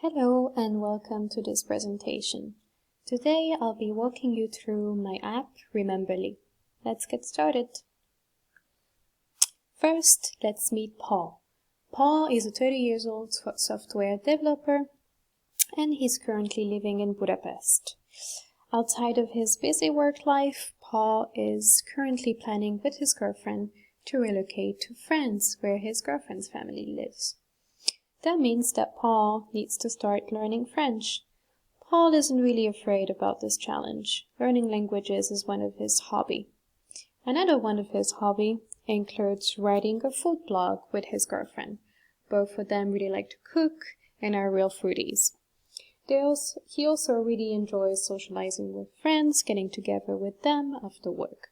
Hello and welcome to this presentation. Today I'll be walking you through my app, Rememberly. Let's get started. First, let's meet Paul. Paul is a 30-year-old software developer and he's currently living in Budapest. Outside of his busy work life, Paul is currently planning with his girlfriend to relocate to France, where his girlfriend's family lives. That means that Paul needs to start learning French. Paul isn't really afraid about this challenge. Learning languages is one of his hobbies. Another one of his hobbies includes writing a food blog with his girlfriend. Both of them really like to cook and are real foodies. He also really enjoys socializing with friends, getting together with them after work.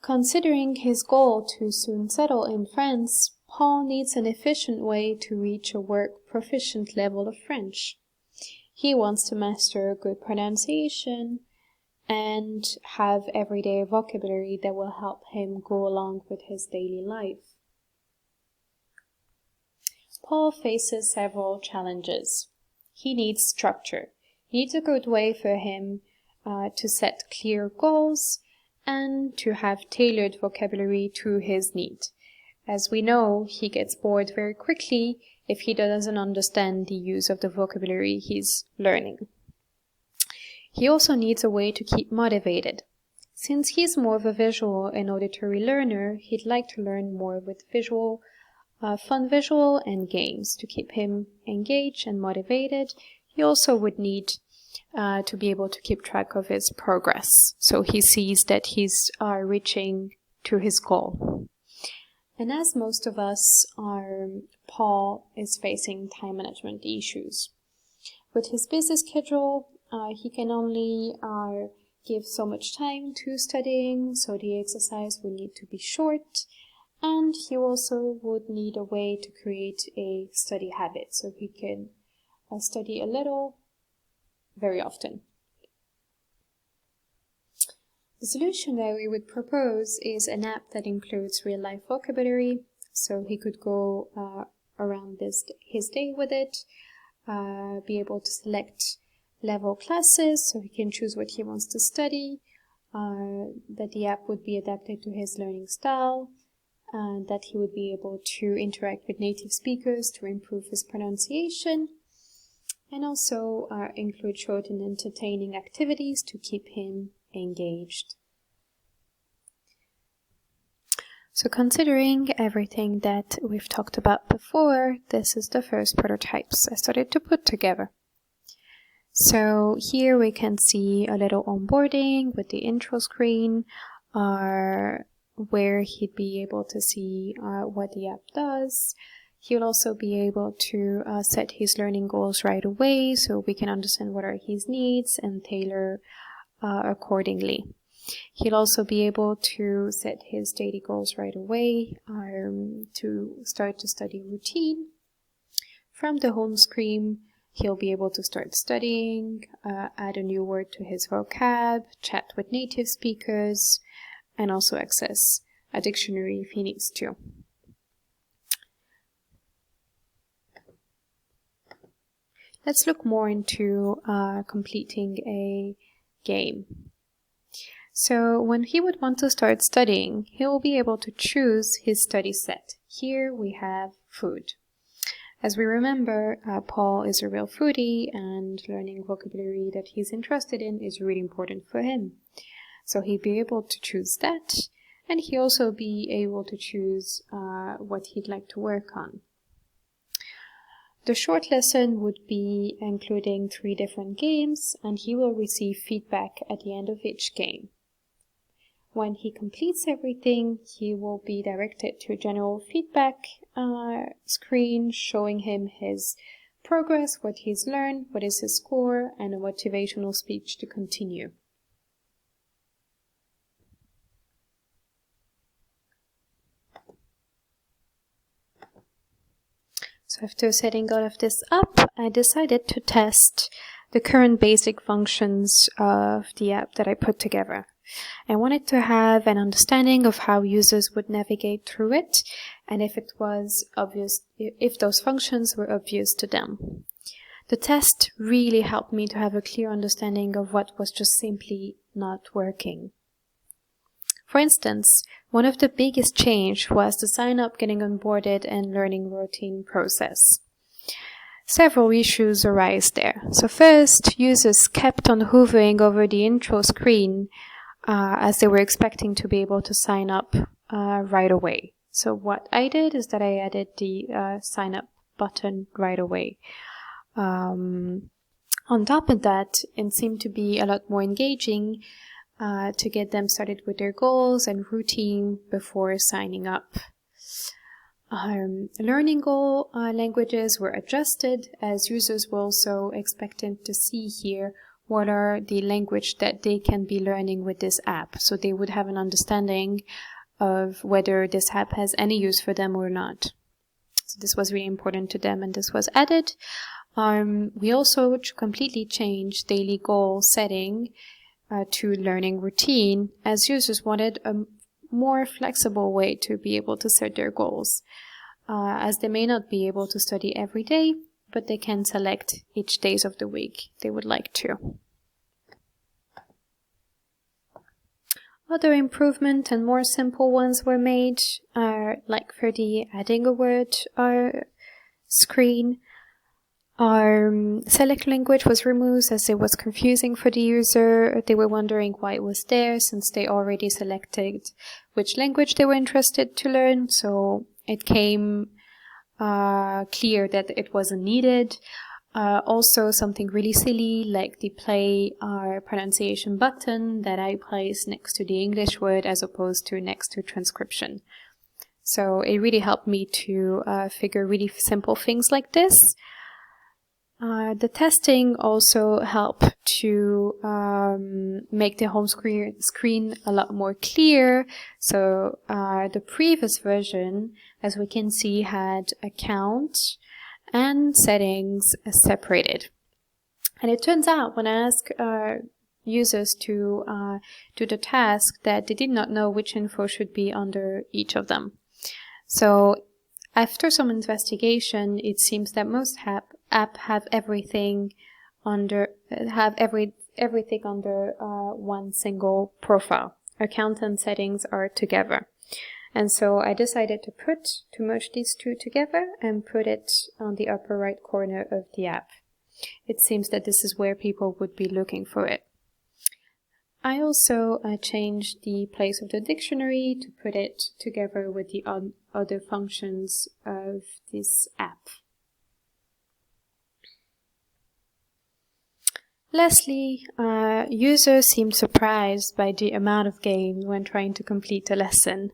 Considering his goal to soon settle in France, Paul needs an efficient way to reach a work proficient level of French. He wants to master good pronunciation and have everyday vocabulary that will help him go along with his daily life. Paul faces several challenges. He needs structure. He needs a good way for him to set clear goals and to have tailored vocabulary to his needs. As we know, he gets bored very quickly if he doesn't understand the use of the vocabulary he's learning. He also needs a way to keep motivated. Since he's more of a visual and auditory learner, he'd like to learn more with fun visual and games to keep him engaged and motivated. He also would need to be able to keep track of his progress, so he sees that he's reaching to his goal. And as most of us Paul is facing time management issues. With his busy schedule, he can only give so much time to studying, so the exercise will need to be short, and he also would need a way to create a study habit, so he can study a little very often. The solution that we would propose is an app that includes real-life vocabulary, so he could go around his day with it, be able to select level classes, so he can choose what he wants to study, that the app would be adapted to his learning style, that he would be able to interact with native speakers to improve his pronunciation, and also include short and entertaining activities to keep him engaged. So considering everything that we've talked about before, this is the first prototypes I started to put together. So here we can see a little onboarding with the intro screen, where he'd be able to see what the app does. He'll also be able to set his learning goals right away, so we can understand what are his needs and tailor accordingly. He'll also be able to set his daily goals right away, to start to study routine. From the home screen, he'll be able to start studying, add a new word to his vocab, chat with native speakers, and also access a dictionary if he needs to. Let's look more into completing a game. So when he would want to start studying, he will be able to choose his study set. Here we have food. As we remember, Paul is a real foodie, and learning vocabulary that he's interested in is really important for him. So he'd be able to choose that, and he'll also be able to choose what he'd like to work on. The short lesson would be including 3 different games, and he will receive feedback at the end of each game. When he completes everything, he will be directed to a general feedback screen showing him his progress, what he's learned, what is his score, and a motivational speech to continue. So after setting all of this up, I decided to test the current basic functions of the app that I put together. I wanted to have an understanding of how users would navigate through it and if it was obvious, if those functions were obvious to them. The test really helped me to have a clear understanding of what was just simply not working. For instance, one of the biggest change was the sign up, getting onboarded, and learning routine process. Several issues arise there. So first, users kept on hovering over the intro screen as they were expecting to be able to sign up right away. So what I did is that I added the sign up button right away. On top of that, it seemed to be a lot more engaging to get them started with their goals and routine before signing up. Learning goal languages were adjusted, as users were also expected to see here what are the language that they can be learning with this app. So they would have an understanding of whether this app has any use for them or not. So this was really important to them, and this was added. We also completely changed daily goal setting to learning routine, as users wanted a more flexible way to be able to set their goals, as they may not be able to study every day, but they can select each days of the week they would like to. Other improvement and more simple ones were made, like for the adding a word screen. Select language was removed as it was confusing for the user. They were wondering why it was there, since they already selected which language they were interested to learn. So it came clear that it wasn't needed. Also, something really silly like the play pronunciation button that I placed next to the English word as opposed to next to transcription. So it really helped me to figure really simple things like this. The testing also helped to make the home screen a lot more clear. So the previous version, as we can see, had account and settings separated. And it turns out when I asked users to do the task that they did not know which info should be under each of them. So after some investigation, it seems that most app have everything under one single profile. Account and settings are together. And so I decided to merge these two together and put it on the upper right corner of the app. It seems that this is where people would be looking for it. I also changed the place of the dictionary to put it together with the other functions of this app. Lastly, users seemed surprised by the amount of games when trying to complete a lesson.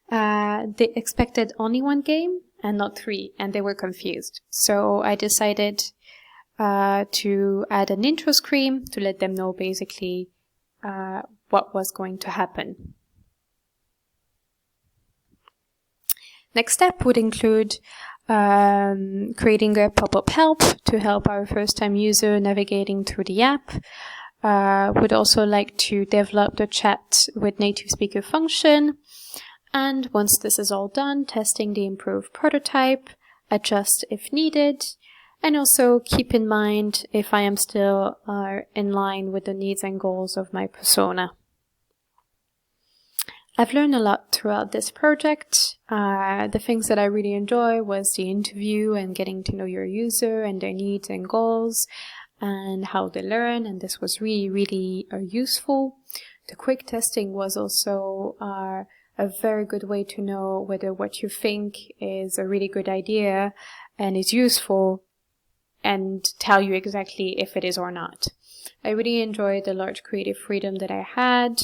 They expected only one game and not 3, and they were confused. So I decided to add an intro screen to let them know basically what was going to happen. Next step would include creating a pop-up help to help our first-time user navigating through the app. Would also like to develop the chat with native speaker function. And once this is all done, testing the improved prototype, adjust if needed, and also keep in mind if I am still in line with the needs and goals of my persona. I've learned a lot throughout this project. The things that I really enjoy was the interview and getting to know your user and their needs and goals and how they learn, and this was really, really useful. The quick testing was also a very good way to know whether what you think is a really good idea and is useful and tell you exactly if it is or not. I really enjoyed the large creative freedom that I had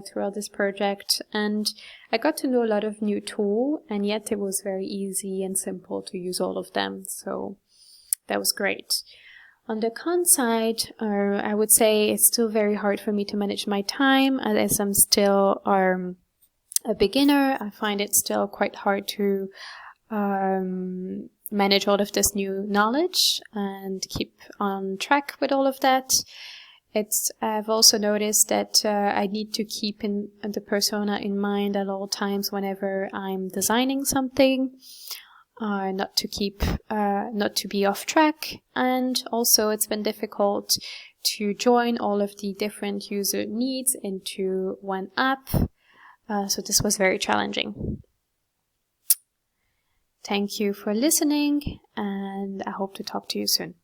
throughout this project, and I got to know a lot of new tools, and yet it was very easy and simple to use all of them, so that was great. On the con side, I would say it's still very hard for me to manage my time, as I'm still a beginner. I find it still quite hard to manage all of this new knowledge and keep on track with all of that. I've also noticed that I need to keep the persona in mind at all times whenever I'm designing something, not to be off track. And also it's been difficult to join all of the different user needs into one app. So this was very challenging. Thank you for listening, and I hope to talk to you soon.